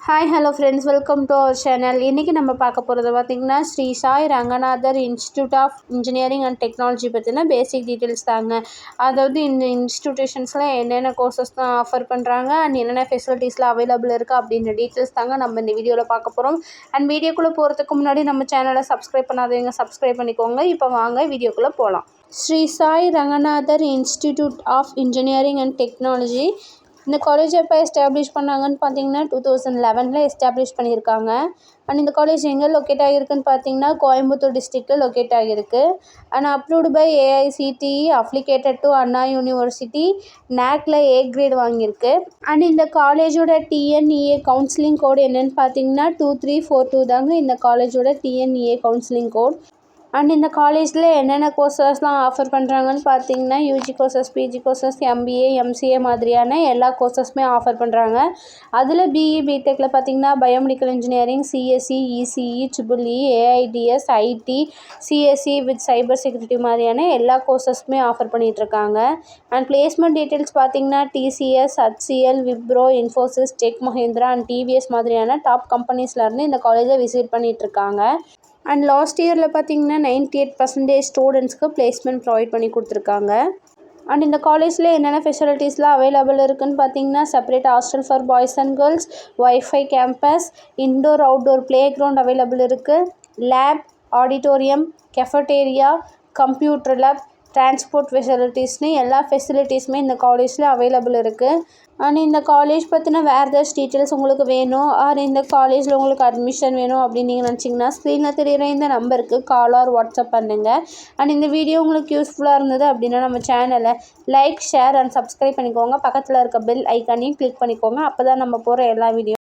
Hi hello friends, welcome to our channel. இன்றைக்கி நம்ம பார்க்க போகிறது பார்த்திங்கன்னா Sri Sai Ranganathar Institute of Engineering and Technology பற்றின பேசிக் டீட்டெயில்ஸ் தாங்க. அதாவது இந்த இன்ஸ்டியூஷன்ஸில் என்னென்ன கோர்சஸ் தான் ஆஃபர் பண்ணுறாங்க அண்ட் என்னென்ன ஃபெசிலிட்டிஸ்லாம் அவைலபிள் இருக்குது அப்படின்ற டீட்டெயில்ஸ் தாங்க நம்ம இந்த வீடியோவில் பார்க்க போகிறோம். அண்ட் வீடியோக்குள்ளே போகிறதுக்கு முன்னாடி நம்ம சேனலை சப்ஸ்கிரைப் பண்ணாதவங்க சப்ஸ்கிரைப் பண்ணிக்கோங்க. இப்போ வாங்க வீடியோக்குள்ளே போகலாம். Sri Sai Ranganathar Institute of Engineering and Technology இந்த காலேஜ் எப்போ எஸ்டாப்ளிஷ் பண்ணாங்கன்னு பார்த்தீங்கன்னா 2011 எஸ்டாப்ளிஷ் பண்ணியிருக்காங்க. அண்ட் இந்த காலேஜ் எங்கே லொக்கேட் ஆகியிருக்குன்னு பார்த்தீங்கன்னா கோயம்புத்தூர் டிஸ்ட்ரிக்டில் லொக்கேட் ஆகியிருக்கு. And approved by AICTE, affiliated to Anna university, NACல A கிரேட் வாங்கியிருக்கு. அண்ட் இந்த காலேஜோட TNEA கவுன்சிலிங் கோடு என்னென்னு பார்த்தீங்கன்னா 2342 தாங்க இந்த காலேஜோட TNEA கவுன்சிலிங் கோட். அண்ட் இந்த காலேஜில் என்னென்ன கோர்சஸ்லாம் ஆஃபர் பண்ணுறாங்கன்னு பார்த்தீங்கன்னா UG courses, PG courses, MBA, MCA மாதிரியான எல்லா கோர்சஸுமே ஆஃபர் பண்ணுறாங்க. அதில் BE, BTechல பார்த்தீங்கன்னா biomedical engineering, CSE, ECE, EEE, AIDS, IT, CSE with cyber security மாதிரியான எல்லா கோர்சஸுமே ஆஃபர் பண்ணிகிட்ருக்காங்க. அண்ட் பிளேஸ்மெண்ட் டீட்டெயில்ஸ் பார்த்தீங்கன்னா TCS, HCL, Wipro, Infosys, Tech Mahindra and TVS மாதிரியான டாப் கம்பெனிஸ்லேருந்து இந்த காலேஜை விசிட் பண்ணிகிட்ருக்காங்க. அண்ட் லாஸ்ட் இயரில் பார்த்தீங்கன்னா 98% ஸ்டூடெண்ட்ஸ்க்கு பிளேஸ்மெண்ட் ப்ரொவைட் பண்ணி கொடுத்துருக்காங்க. அண்ட் இந்த காலேஜில் என்னென்ன ஃபெசிலிட்டிஸ்லாம் அவைலபிள் இருக்குதுன்னு பார்த்தீங்கன்னா separate hostel for boys and girls, wifi campus, indoor outdoor play ground available இருக்குது, lab, auditorium, cafeteria, computer lab, transport ஃபெசிலிட்டிஸ்னு எல்லா ஃபெசிலிட்டிஸுமே இந்த காலேஜில் அவைலபிள் இருக்குது. அண்ட் இந்த காலேஜ் பற்றின வேறு ஏதாச்சும் டீட்டெயில்ஸ் உங்களுக்கு வேணும் ஆர் இந்த காலேஜில் உங்களுக்கு அட்மிஷன் வேணும் அப்படின்னு நீங்கள் நினச்சிங்கன்னா ஸ்க்ரீனில் தெரிகிற இந்த நம்பருக்கு கால் ஆர் வாட்ஸ்அப் பண்ணுங்கள். அண்ட் இந்த வீடியோ உங்களுக்கு யூஸ்ஃபுல்லாக இருந்தது அப்படின்னா நம்ம சேனலை லைக், ஷேர் அண்ட் சப்ஸ்கிரைப் பண்ணிக்கோங்க. பக்கத்தில் இருக்க பெல் ஐக்கானையும் கிளிக் பண்ணிக்கோங்க. அப்போ தான் நம்ம போகிற எல்லா வீடியோ